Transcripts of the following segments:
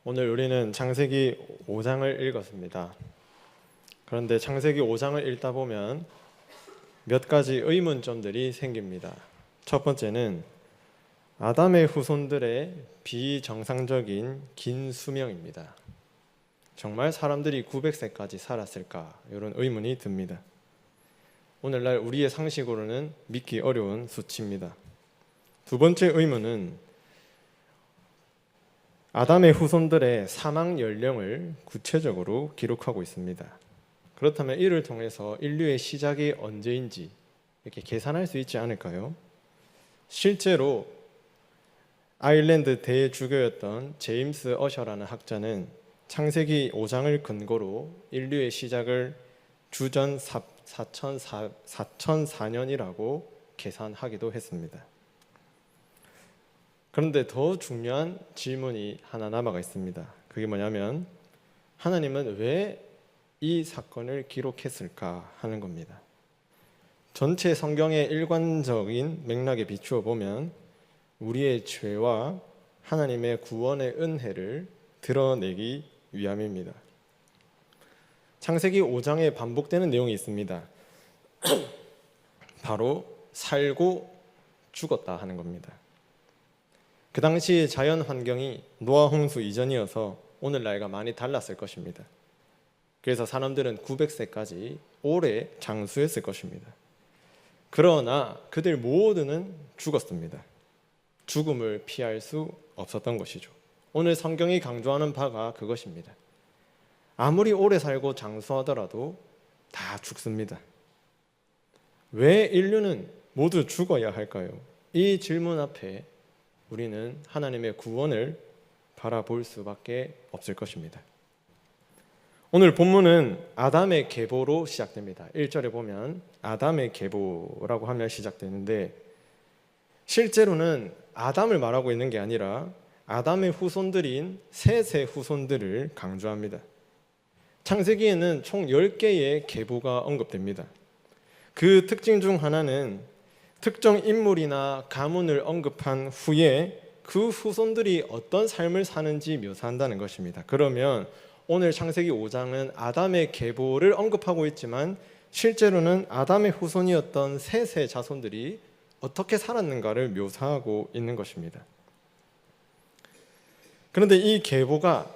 오늘 우리는 창세기 5장을 읽었습니다. 그런데 창세기 5장을 읽다 보면 몇 가지 의문점들이 생깁니다. 첫 번째는 아담의 후손들의 비정상적인 긴 수명입니다. 정말 사람들이 900세까지 살았을까? 이런 의문이 듭니다. 오늘날 우리의 상식으로는 믿기 어려운 수치입니다. 두 번째 의문은 아담의 후손들의 사망 연령을 구체적으로 기록하고 있습니다. 그렇다면 이를 통해서 인류의 시작이 언제인지 이렇게 계산할 수 있지 않을까요? 실제로 아일랜드 대주교였던 제임스 어셔라는 학자는 창세기 5장을 근거로 인류의 시작을 주전 4004년이라고 계산하기도 했습니다. 그런데 더 중요한 질문이 하나 남아가 있습니다. 그게 뭐냐면 하나님은 왜 이 사건을 기록했을까 하는 겁니다. 전체 성경의 일관적인 맥락에 비추어 보면 우리의 죄와 하나님의 구원의 은혜를 드러내기 위함입니다. 창세기 5장에 반복되는 내용이 있습니다. 바로 살고 죽었다 하는 겁니다. 그 당시 자연 환경이 노아 홍수 이전이어서 오늘날과 많이 달랐을 것입니다. 그래서 사람들은 900세까지 오래 장수했을 것입니다. 그러나 그들 모두는 죽었습니다. 죽음을 피할 수 없었던 것이죠. 오늘 성경이 강조하는 바가 그것입니다. 아무리 오래 살고 장수하더라도 다 죽습니다. 왜 인류는 모두 죽어야 할까요? 이 질문 앞에 우리는 하나님의 구원을 바라볼 수밖에 없을 것입니다. 오늘 본문은 아담의 계보로 시작됩니다. 1절에 보면 아담의 계보라고 하면 시작되는데 실제로는 아담을 말하고 있는 게 아니라 아담의 후손들인 셋의 후손들을 강조합니다. 창세기에는 총 10개의 계보가 언급됩니다. 그 특징 중 하나는 특정 인물이나 가문을 언급한 후에 그 후손들이 어떤 삶을 사는지 묘사한다는 것입니다. 그러면 오늘 창세기 5장은 아담의 계보를 언급하고 있지만 실제로는 아담의 후손이었던 셋의 자손들이 어떻게 살았는가를 묘사하고 있는 것입니다. 그런데 이 계보가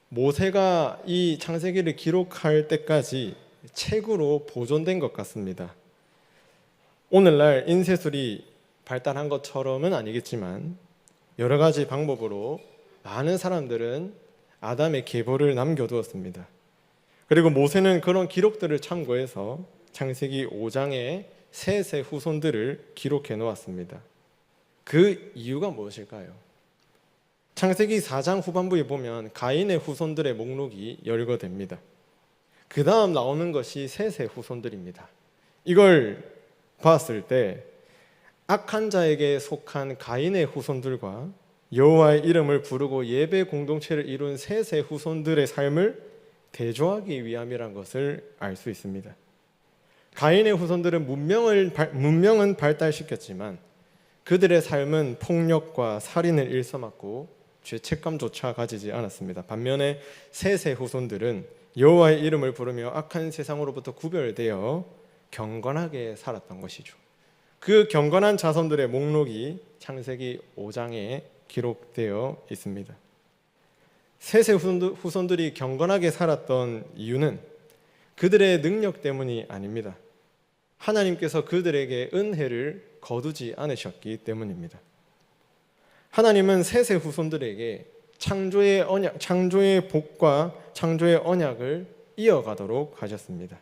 모세가 이 창세기를 기록할 때까지 책으로 보존된 것 같습니다. 오늘날 인쇄술이 발달한 것처럼은 아니겠지만 여러 가지 방법으로 많은 사람들은 아담의 계보를 남겨두었습니다. 그리고 모세는 그런 기록들을 참고해서 창세기 5장에 셋의 후손들을 기록해 놓았습니다. 그 이유가 무엇일까요? 창세기 4장 후반부에 보면 가인의 후손들의 목록이 열거됩니다. 그 다음 나오는 것이 셋의 후손들입니다. 이걸 봤을 때 악한 자에게 속한 가인의 후손들과 여호와의 이름을 부르고 예배 공동체를 이룬 셋의 후손들의 삶을 대조하기 위함이란 것을 알 수 있습니다. 가인의 후손들은 문명은 발달시켰지만 그들의 삶은 폭력과 살인을 일삼았고 죄책감조차 가지지 않았습니다. 반면에 셋의 후손들은 여호와의 이름을 부르며 악한 세상으로부터 구별되어 경건하게 살았던 것이죠. 그 경건한 자손들의 목록이 창세기 5장에 기록되어 있습니다. 셋의 후손들이 경건하게 살았던 이유는 그들의 능력 때문이 아닙니다. 하나님께서 그들에게 은혜를 거두지 않으셨기 때문입니다. 하나님은 셋의 후손들에게 창조의 복과 창조의 언약을 이어가도록 하셨습니다.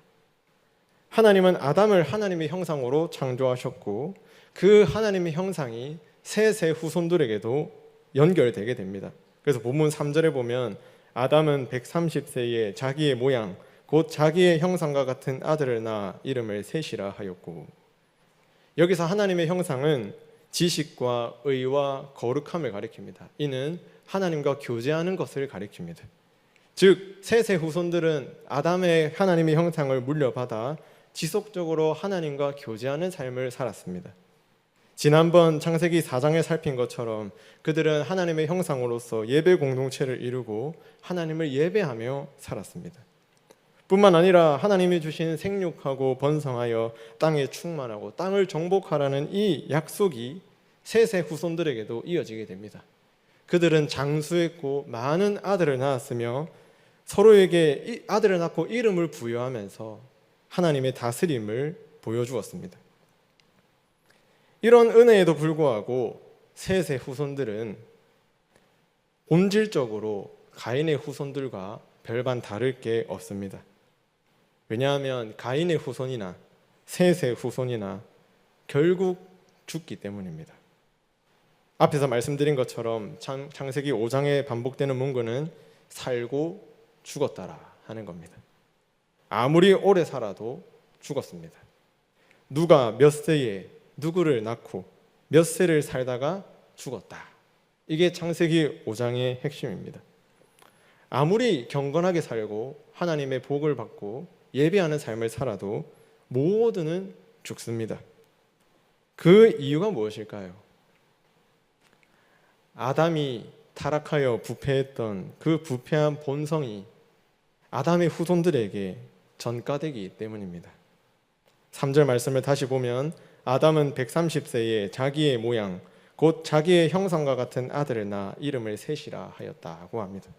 하나님은 아담을 하나님의 형상으로 창조하셨고 그 하나님의 형상이 셋의 후손들에게도 연결되게 됩니다. 그래서 본문 3절에 보면 아담은 130세에 자기의 모양 곧 자기의 형상과 같은 아들을 낳아 이름을 셋이라 하였고, 여기서 하나님의 형상은 지식과 의와 거룩함을 가리킵니다. 이는 하나님과 교제하는 것을 가리킵니다. 즉 셋의 후손들은 아담의 하나님의 형상을 물려받아 지속적으로 하나님과 교제하는 삶을 살았습니다. 지난번 창세기 4장에 살핀 것처럼 그들은 하나님의 형상으로서 예배 공동체를 이루고 하나님을 예배하며 살았습니다. 뿐만 아니라 하나님이 주신 생육하고 번성하여 땅에 충만하고 땅을 정복하라는 이 약속이 셋의 후손들에게도 이어지게 됩니다. 그들은 장수했고 많은 아들을 낳았으며 서로에게 아들을 낳고 이름을 부여하면서 하나님의 다스림을 보여주었습니다. 이런 은혜에도 불구하고 셋의 후손들은 본질적으로 가인의 후손들과 별반 다를 게 없습니다. 왜냐하면 가인의 후손이나 셋의 후손이나 결국 죽기 때문입니다. 앞에서 말씀드린 것처럼 창세기 5장에 반복되는 문구는 살고 죽었다라 하는 겁니다. 아무리 오래 살아도 죽었습니다. 누가 몇 세에 누구를 낳고 몇 세를 살다가 죽었다. 이게 창세기 5장의 핵심입니다. 아무리 경건하게 살고 하나님의 복을 받고 예배하는 삶을 살아도 모두는 죽습니다. 그 이유가 무엇일까요? 아담이 타락하여 부패했던 그 부패한 본성이 아담의 후손들에게 전가되기 때문입니다. 3절 말씀을 다시 보면 아담은 130세에 자기의 모양 곧 자기의 형상과 같은 아들을 낳아 이름을 셋이라 하였다고 합니다.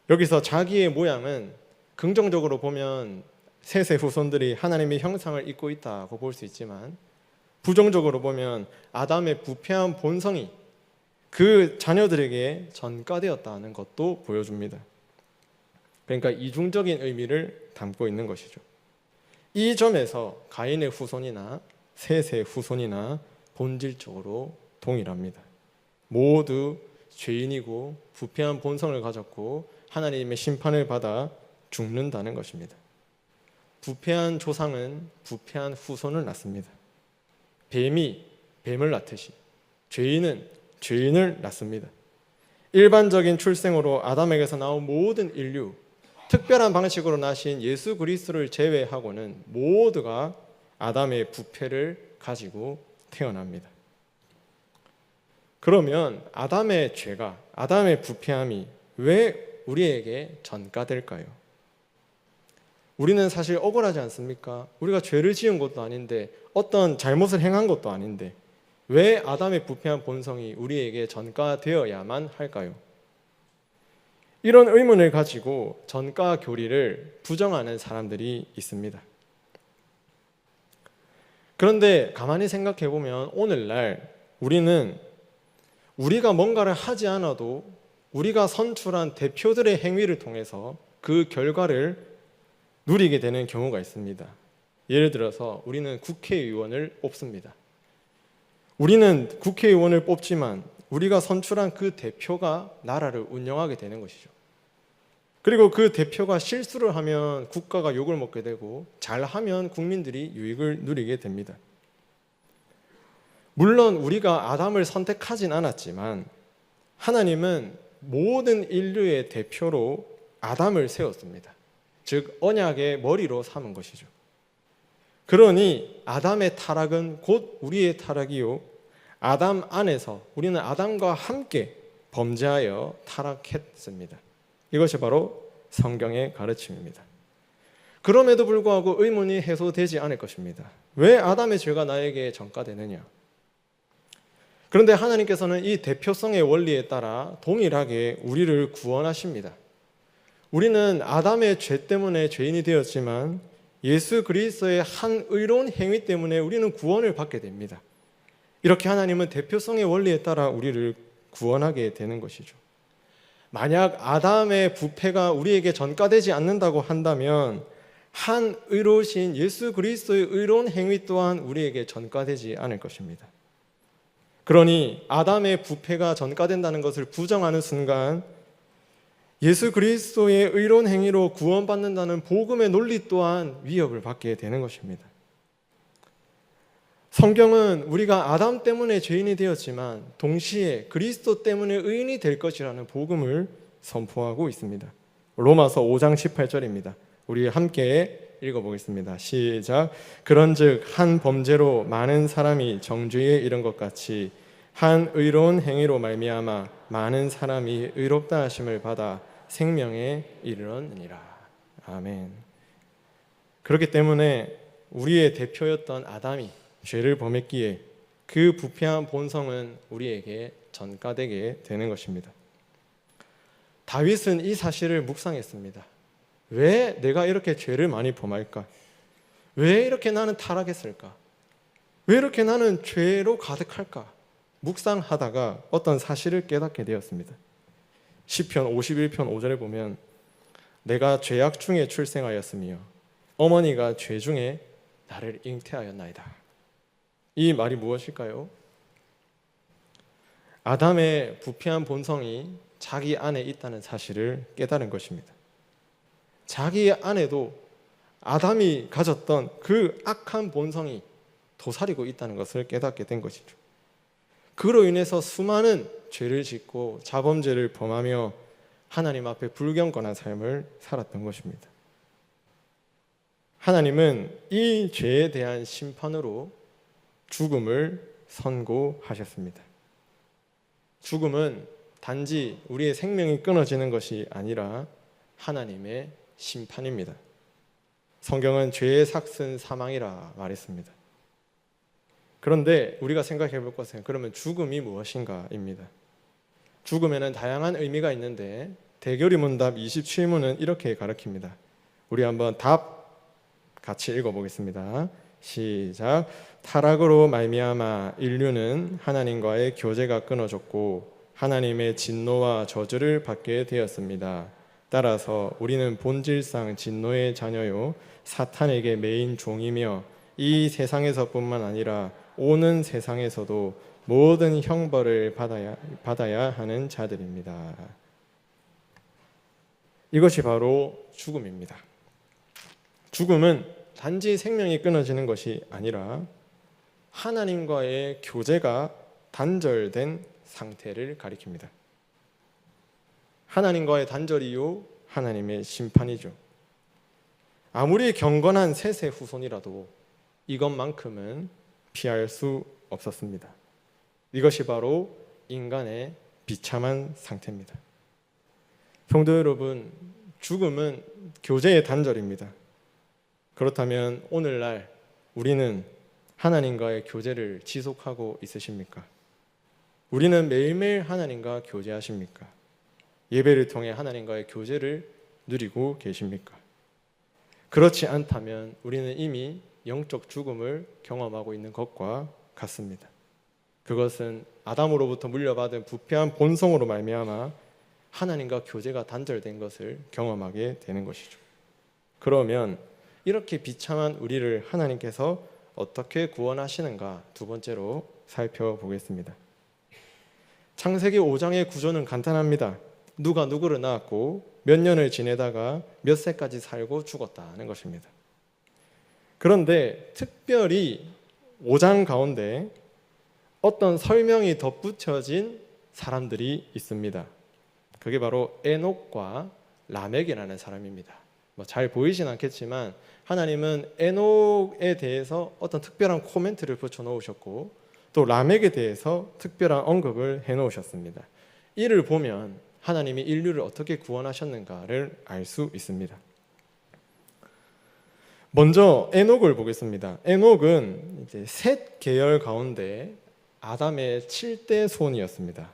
여기서 자기의 모양은 긍정적으로 보면 셋의 후손들이 하나님의 형상을 입고 있다고 볼 수 있지만 부정적으로 보면 아담의 부패한 본성이 그 자녀들에게 전가되었다는 것도 보여줍니다. 그러니까 이중적인 의미를 담고 있는 것이죠. 이 점에서 가인의 후손이나 셋의 후손이나 본질적으로 동일합니다. 모두 죄인이고 부패한 본성을 가졌고 하나님의 심판을 받아 죽는다는 것입니다. 부패한 조상은 부패한 후손을 낳습니다. 뱀이 뱀을 낳듯이 죄인은 죄인을 낳습니다. 일반적인 출생으로 아담에게서 나온 모든 인류, 특별한 방식으로 나신 예수 그리스도를 제외하고는 모두가 아담의 부패를 가지고 태어납니다. 그러면 아담의 죄가, 아담의 부패함이 왜 우리에게 전가될까요? 우리는 사실 억울하지 않습니까? 우리가 죄를 지은 것도 아닌데 어떤 잘못을 행한 것도 아닌데 왜 아담의 부패한 본성이 우리에게 전가되어야만 할까요? 이런 의문을 가지고 전가 교리를 부정하는 사람들이 있습니다. 그런데 가만히 생각해 보면 오늘날 우리는 우리가 뭔가를 하지 않아도 우리가 선출한 대표들의 행위를 통해서 그 결과를 누리게 되는 경우가 있습니다. 예를 들어서 우리는 국회의원을 뽑습니다. 우리는 국회의원을 뽑지만 우리가 선출한 그 대표가 나라를 운영하게 되는 것이죠. 그리고 그 대표가 실수를 하면 국가가 욕을 먹게 되고 잘하면 국민들이 유익을 누리게 됩니다. 물론 우리가 아담을 선택하진 않았지만 하나님은 모든 인류의 대표로 아담을 세웠습니다. 즉 언약의 머리로 삼은 것이죠. 그러니 아담의 타락은 곧 우리의 타락이요 아담 안에서 우리는 아담과 함께 범죄하여 타락했습니다. 이것이 바로 성경의 가르침입니다. 그럼에도 불구하고 의문이 해소되지 않을 것입니다. 왜 아담의 죄가 나에게 전가되느냐? 그런데 하나님께서는 이 대표성의 원리에 따라 동일하게 우리를 구원하십니다. 우리는 아담의 죄 때문에 죄인이 되었지만 예수 그리스도의 한 의로운 행위 때문에 우리는 구원을 받게 됩니다. 이렇게 하나님은 대표성의 원리에 따라 우리를 구원하게 되는 것이죠. 만약 아담의 부패가 우리에게 전가되지 않는다고 한다면 한 의로우신 예수 그리스도의 의로운 행위 또한 우리에게 전가되지 않을 것입니다. 그러니 아담의 부패가 전가된다는 것을 부정하는 순간 예수 그리스도의 의로운 행위로 구원받는다는 복음의 논리 또한 위협을 받게 되는 것입니다. 성경은 우리가 아담 때문에 죄인이 되었지만 동시에 그리스도 때문에 의인이 될 것이라는 복음을 선포하고 있습니다. 로마서 5장 18절입니다. 우리 함께 읽어보겠습니다. 시작. 그런즉 한 범죄로 많은 사람이 정죄에 이른 것 같이 한 의로운 행위로 말미암아 많은 사람이 의롭다 하심을 받아 생명에 이르렀느니라. 아멘. 그렇기 때문에 우리의 대표였던 아담이 죄를 범했기에 그 부패한 본성은 우리에게 전가되게 되는 것입니다. 다윗은 이 사실을 묵상했습니다. 왜 내가 이렇게 죄를 많이 범할까? 왜 이렇게 나는 타락했을까? 왜 이렇게 나는 죄로 가득할까? 묵상하다가 어떤 사실을 깨닫게 되었습니다. 시편 51편 5절에 보면 내가 죄악 중에 출생하였으며 어머니가 죄 중에 나를 잉태하였나이다. 이 말이 무엇일까요? 아담의 부패한 본성이 자기 안에 있다는 사실을 깨달은 것입니다. 자기 안에도 아담이 가졌던 그 악한 본성이 도사리고 있다는 것을 깨닫게 된 것이죠. 그로 인해서 수많은 죄를 짓고 자범죄를 범하며 하나님 앞에 불경건한 삶을 살았던 것입니다. 하나님은 이 죄에 대한 심판으로 죽음을 선고하셨습니다. 죽음은 단지 우리의 생명이 끊어지는 것이 아니라 하나님의 심판입니다. 성경은 죄의 삭은 사망이라 말했습니다. 그런데 우리가 생각해 볼 것은 그러면 죽음이 무엇인가입니다. 죽음에는 다양한 의미가 있는데 대결의문답 27문은 이렇게 가르칩니다. 우리 한번 답 같이 읽어보겠습니다. 시작. 타락으로 말미암아 인류는 하나님과의 교제가 끊어졌고 하나님의 진노와 저주를 받게 되었습니다. 따라서 우리는 본질상 진노의 자녀요 사탄에게 매인 종이며 이 세상에서뿐만 아니라 오는 세상에서도 모든 형벌을 받아야 하는 자들입니다. 이것이 바로 죽음입니다. 죽음은 단지 생명이 끊어지는 것이 아니라 하나님과의 교제가 단절된 상태를 가리킵니다. 하나님과의 단절이요 하나님의 심판이죠. 아무리 경건한 셋의 후손이라도 이것만큼은 피할 수 없었습니다. 이것이 바로 인간의 비참한 상태입니다. 성도 여러분, 죽음은 교제의 단절입니다. 그렇다면 오늘날 우리는 하나님과의 교제를 지속하고 있으십니까? 우리는 매일매일 하나님과 교제하십니까? 예배를 통해 하나님과의 교제를 누리고 계십니까? 그렇지 않다면 우리는 이미 영적 죽음을 경험하고 있는 것과 같습니다. 그것은 아담으로부터 물려받은 부패한 본성으로 말미암아 하나님과 교제가 단절된 것을 경험하게 되는 것이죠. 그러면 이렇게 비참한 우리를 하나님께서 어떻게 구원하시는가 두 번째로 살펴보겠습니다. 창세기 5장의 구조는 간단합니다. 누가 누구를 낳았고 몇 년을 지내다가 몇 세까지 살고 죽었다는 것입니다. 그런데 특별히 5장 가운데 어떤 설명이 덧붙여진 사람들이 있습니다. 그게 바로 에녹과 라멕이라는 사람입니다. 잘 보이진 않겠지만 하나님은 에녹에 대해서 어떤 특별한 코멘트를 붙여 놓으셨고 또 라멕에 대해서 특별한 언급을 해 놓으셨습니다. 이를 보면 하나님이 인류를 어떻게 구원하셨는가를 알 수 있습니다. 먼저 에녹을 보겠습니다. 에녹은 이제 셋 계열 가운데 아담의 7대 손이었습니다.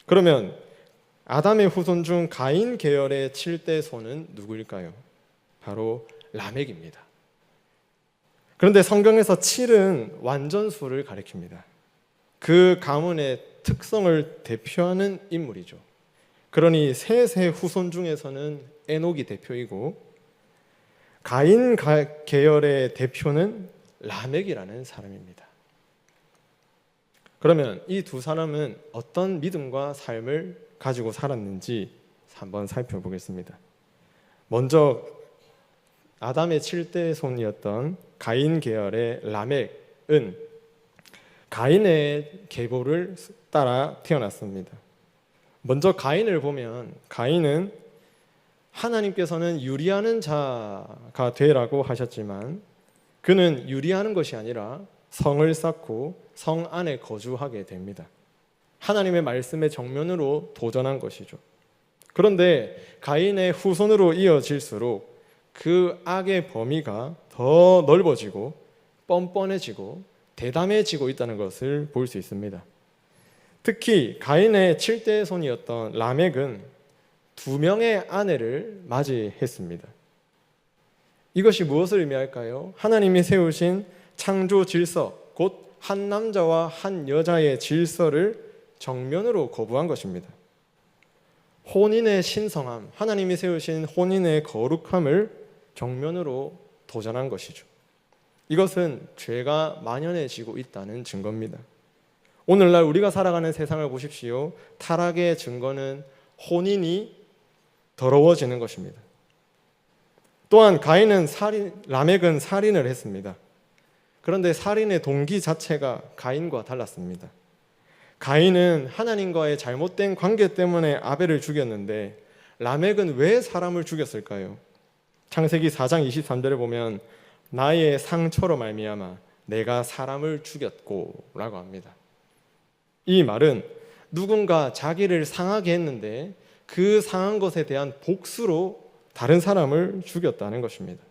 그러면 아담의 후손 중 가인 계열의 7대 손은 누구일까요? 바로 라멕입니다. 그런데 성경에서 7은 완전수를 가리킵니다. 그 가문의 특성을 대표하는 인물이죠. 그러니 셋의 후손 중에서는 에녹이 대표이고 가인 계열의 대표는 라멕이라는 사람입니다. 그러면 이 두 사람은 어떤 믿음과 삶을 가지고 살았는지 한번 살펴보겠습니다. 먼저 아담의 7대 손이었던 가인 계열의 라멕은 가인의 계보를 따라 태어났습니다. 먼저 가인을 보면 가인은 하나님께서는 유리하는 자가 되라고 하셨지만 그는 유리하는 것이 아니라 성을 쌓고 성 안에 거주하게 됩니다. 하나님의 말씀에 정면으로 도전한 것이죠. 그런데 가인의 후손으로 이어질수록 그 악의 범위가 더 넓어지고 뻔뻔해지고 대담해지고 있다는 것을 볼 수 있습니다. 특히 가인의 7대 손이었던 라멕은 2명의 아내를 맞이했습니다. 이것이 무엇을 의미할까요? 하나님이 세우신 창조 질서, 곧 한 남자와 한 여자의 질서를 정면으로 거부한 것입니다. 혼인의 신성함, 하나님이 세우신 혼인의 거룩함을 정면으로 도전한 것이죠. 이것은 죄가 만연해지고 있다는 증거입니다. 오늘날 우리가 살아가는 세상을 보십시오. 타락의 증거는 혼인이 더러워지는 것입니다. 또한 라멕은 살인을 했습니다. 그런데 살인의 동기 자체가 가인과 달랐습니다. 가인은 하나님과의 잘못된 관계 때문에 아벨을 죽였는데 라멕은 왜 사람을 죽였을까요? 창세기 4장 23절에 보면 나의 상처로 말미암아 내가 사람을 죽였고 라고 합니다. 이 말은 누군가 자기를 상하게 했는데 그 상한 것에 대한 복수로 다른 사람을 죽였다는 것입니다.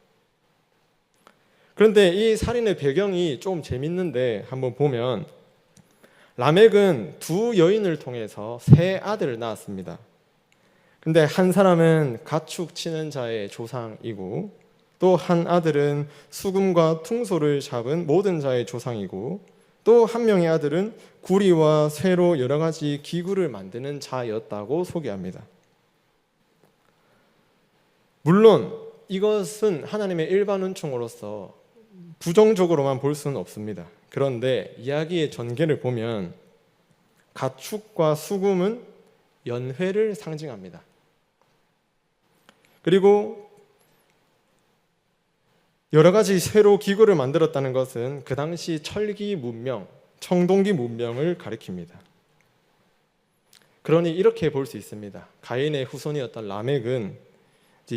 그런데 이 살인의 배경이 좀 재밌는데 한번 보면 라멕은 2 여인을 통해서 3 아들을 낳았습니다. 근데 한 사람은 가축 치는 자의 조상이고 또 한 아들은 수금과 퉁소를 잡은 모든 자의 조상이고 또 한 명의 아들은 구리와 쇠로 여러 가지 기구를 만드는 자였다고 소개합니다. 물론 이것은 하나님의 일반 은총으로서 부정적으로만 볼 수는 없습니다. 그런데 이야기의 전개를 보면 가축과 수금은 연회를 상징합니다. 그리고 여러 가지 새로 기구를 만들었다는 것은 그 당시 철기 문명, 청동기 문명을 가리킵니다. 그러니 이렇게 볼 수 있습니다. 가인의 후손이었던 라멕은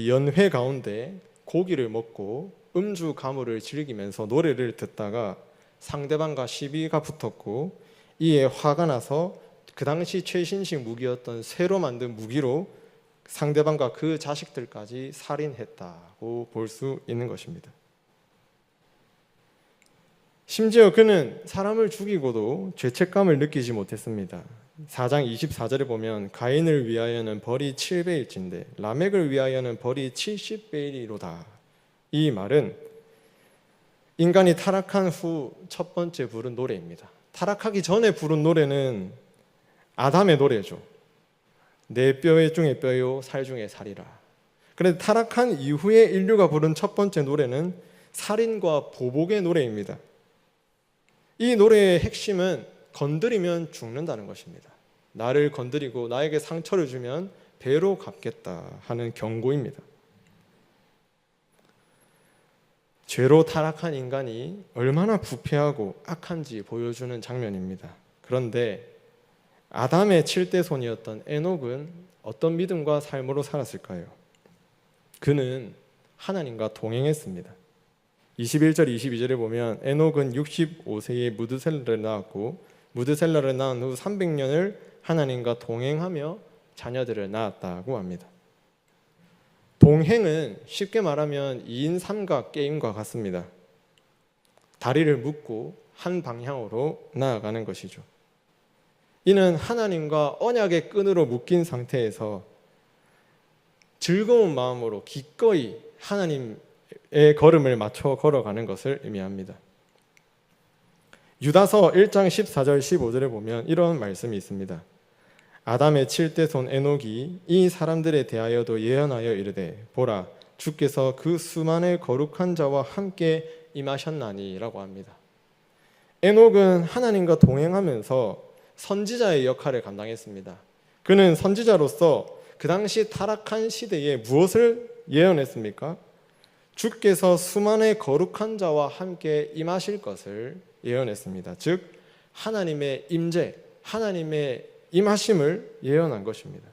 연회 가운데 고기를 먹고 음주 가무를 즐기면서 노래를 듣다가 상대방과 시비가 붙었고 이에 화가 나서 그 당시 최신식 무기였던 쇠로 만든 무기로 상대방과 그 자식들까지 살인했다고 볼 수 있는 것입니다. 심지어 그는 사람을 죽이고도 죄책감을 느끼지 못했습니다. 4장 24절에 보면 가인을 위하여는 벌이 7배일진데 라멕을 위하여는 벌이 70배이로다. 이 말은 인간이 타락한 후 첫 번째 부른 노래입니다. 타락하기 전에 부른 노래는 아담의 노래죠. 내 뼈의 중에 뼈요 살 중에 살이라. 그런데 타락한 이후에 인류가 부른 첫 번째 노래는 살인과 보복의 노래입니다. 이 노래의 핵심은 건드리면 죽는다는 것입니다. 나를 건드리고 나에게 상처를 주면 배로 갚겠다 하는 경고입니다. 죄로 타락한 인간이 얼마나 부패하고 악한지 보여주는 장면입니다. 그런데 아담의 7대 손이었던 에녹은 어떤 믿음과 삶으로 살았을까요? 그는 하나님과 동행했습니다. 21절 22절에 보면 에녹은 65세에 무드셀라를 낳았고 무드셀라를 낳은 후 300년을 하나님과 동행하며 자녀들을 낳았다고 합니다. 동행은 쉽게 말하면 2인 3각 게임과 같습니다. 다리를 묶고 한 방향으로 나아가는 것이죠. 이는 하나님과 언약의 끈으로 묶인 상태에서 즐거운 마음으로 기꺼이 하나님의 걸음을 맞춰 걸어가는 것을 의미합니다. 유다서 1장 14절 15절에 보면 이런 말씀이 있습니다. 아담의 7대 손 에녹이 이 사람들에 대하여도 예언하여 이르되 보라 주께서 그 수만의 거룩한 자와 함께 임하셨나니 라고 합니다. 에녹은 하나님과 동행하면서 선지자의 역할을 감당했습니다. 그는 선지자로서 그 당시 타락한 시대에 무엇을 예언했습니까? 주께서 수만의 거룩한 자와 함께 임하실 것을 예언했습니다. 즉 하나님의 임재, 하나님의 임하심을 예언한 것입니다.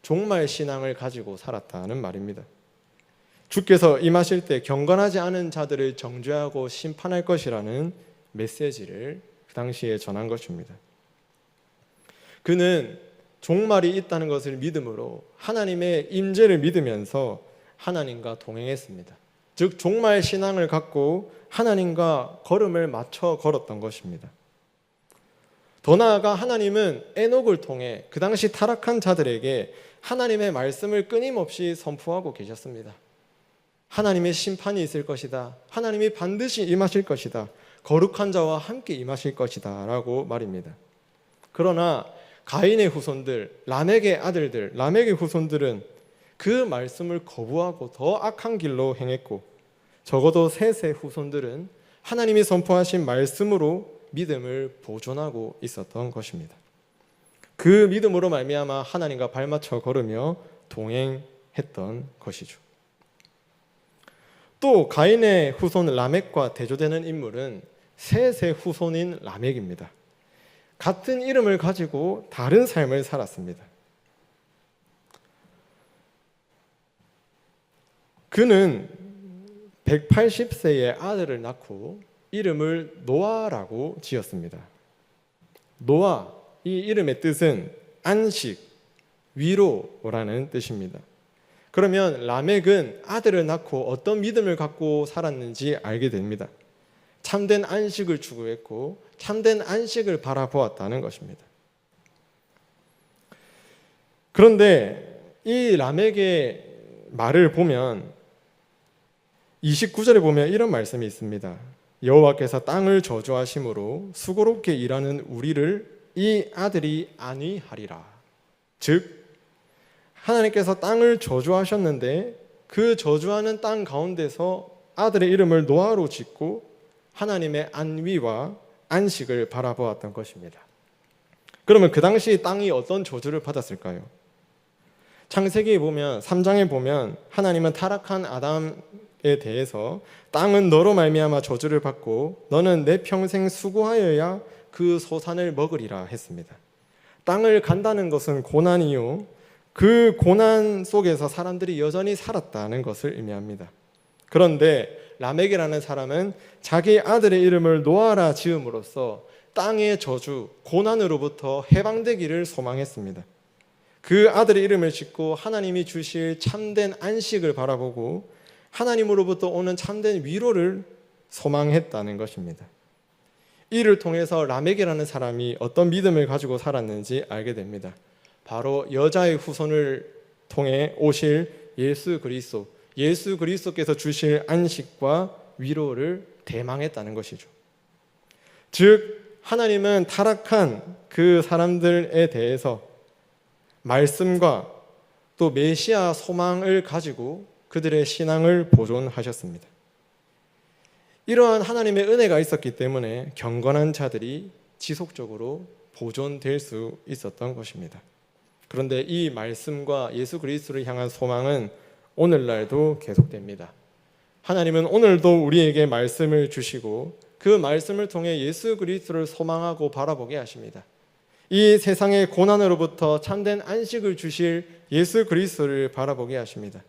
종말 신앙을 가지고 살았다는 말입니다. 주께서 임하실 때 경건하지 않은 자들을 정죄하고 심판할 것이라는 메시지를 그 당시에 전한 것입니다. 그는 종말이 있다는 것을 믿음으로 하나님의 임재를 믿으면서 하나님과 동행했습니다. 즉 종말 신앙을 갖고 하나님과 걸음을 맞춰 걸었던 것입니다. 더 나아가 하나님은 에녹을 통해 그 당시 타락한 자들에게 하나님의 말씀을 끊임없이 선포하고 계셨습니다. 하나님의 심판이 있을 것이다. 하나님이 반드시 임하실 것이다. 거룩한 자와 함께 임하실 것이다 라고 말입니다. 그러나 가인의 후손들, 라멕의 아들들, 라멕의 후손들은 그 말씀을 거부하고 더 악한 길로 행했고, 적어도 셋의 후손들은 하나님이 선포하신 말씀으로 믿음을 보존하고 있었던 것입니다. 그 믿음으로 말미암아 하나님과 발맞춰 걸으며 동행했던 것이죠. 또 가인의 후손 라멕과 대조되는 인물은 셋의 후손인 라멕입니다. 같은 이름을 가지고 다른 삶을 살았습니다. 그는 180세의 아들을 낳고 이름을 노아라고 지었습니다. 노아, 이 이름의 뜻은 안식, 위로라는 뜻입니다. 그러면 라멕은 아들을 낳고 어떤 믿음을 갖고 살았는지 알게 됩니다. 참된 안식을 추구했고 참된 안식을 바라보았다는 것입니다. 그런데 이 라멕의 말을 보면 29절에 보면 이런 말씀이 있습니다. 여호와께서 땅을 저주하심으로 수고롭게 일하는 우리를 이 아들이 안위하리라. 즉 하나님께서 땅을 저주하셨는데 그 저주하는 땅 가운데서 아들의 이름을 노아로 짓고 하나님의 안위와 안식을 바라보았던 것입니다. 그러면 그 당시 땅이 어떤 저주를 받았을까요? 창세기에 보면 3장에 보면 하나님은 타락한 아담에 대해서 땅은 너로 말미암아 저주를 받고 너는 내 평생 수고하여야 그 소산을 먹으리라 했습니다. 땅을 간다는 것은 고난이요, 그 고난 속에서 사람들이 여전히 살았다는 것을 의미합니다. 그런데 라멕이라는 사람은 자기 아들의 이름을 노아라 지음으로써 땅의 저주, 고난으로부터 해방되기를 소망했습니다. 그 아들의 이름을 짓고 하나님이 주실 참된 안식을 바라보고 하나님으로부터 오는 참된 위로를 소망했다는 것입니다. 이를 통해서 라멕이라는 사람이 어떤 믿음을 가지고 살았는지 알게 됩니다. 바로 여자의 후손을 통해 오실 예수 그리스도, 예수 그리스도께서 주실 안식과 위로를 대망했다는 것이죠. 즉 하나님은 타락한 그 사람들에 대해서 말씀과 또 메시아 소망을 가지고 그들의 신앙을 보존하셨습니다. 이러한 하나님의 은혜가 있었기 때문에 경건한 자들이 지속적으로 보존될 수 있었던 것입니다. 그런데 이 말씀과 예수 그리스도를 향한 소망은 오늘날도 계속됩니다. 하나님은 오늘도 우리에게 말씀을 주시고 그 말씀을 통해 예수 그리스도를 소망하고 바라보게 하십니다. 이 세상의 고난으로부터 참된 안식을 주실 예수 그리스도를 바라보게 하십니다.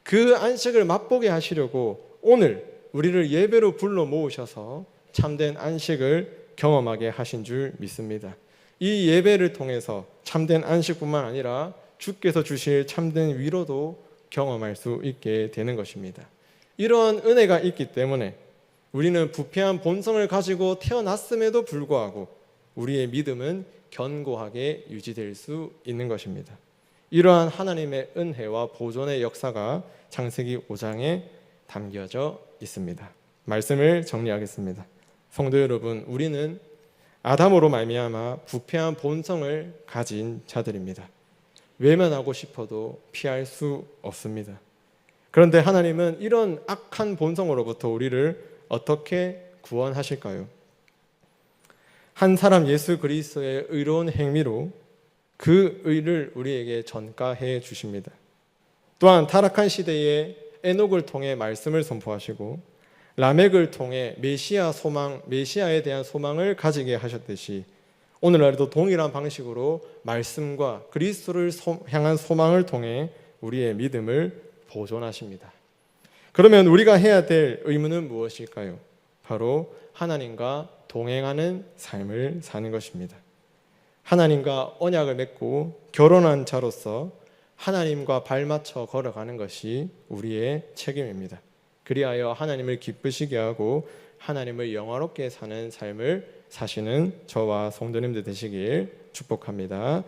그 안식을 맛보게 하시려고 오늘 우리를 예배로 불러 모으셔서 참된 안식을 경험하게 하신 줄 믿습니다. 이 예배를 통해서 참된 안식뿐만 아니라 주께서 주실 참된 위로도 경험할 수 있게 되는 것입니다. 이러한 은혜가 있기 때문에 우리는 부패한 본성을 가지고 태어났음에도 불구하고 우리의 믿음은 견고하게 유지될 수 있는 것입니다. 이러한 하나님의 은혜와 보존의 역사가 창세기 5장에 담겨져 있습니다. 말씀을 정리하겠습니다. 성도 여러분, 우리는 아담으로 말미암아 부패한 본성을 가진 자들입니다. 외면하고 싶어도 피할 수 없습니다. 그런데 하나님은 이런 악한 본성으로부터 우리를 어떻게 구원하실까요? 한 사람 예수 그리스도의 의로운 행위로 그 의를 우리에게 전가해 주십니다. 또한 타락한 시대에 에녹을 통해 말씀을 선포하시고 라멕을 통해 메시아 소망, 메시아에 대한 소망을 가지게 하셨듯이 오늘날에도 동일한 방식으로 말씀과 그리스도를 향한 소망을 통해 우리의 믿음을 보존하십니다. 그러면 우리가 해야 될 의무는 무엇일까요? 바로 하나님과 동행하는 삶을 사는 것입니다. 하나님과 언약을 맺고 결혼한 자로서 하나님과 발맞춰 걸어가는 것이 우리의 책임입니다. 그리하여 하나님을 기쁘시게 하고 하나님을 영화롭게 사는 삶을 사시는 저와 성도님들 되시길 축복합니다.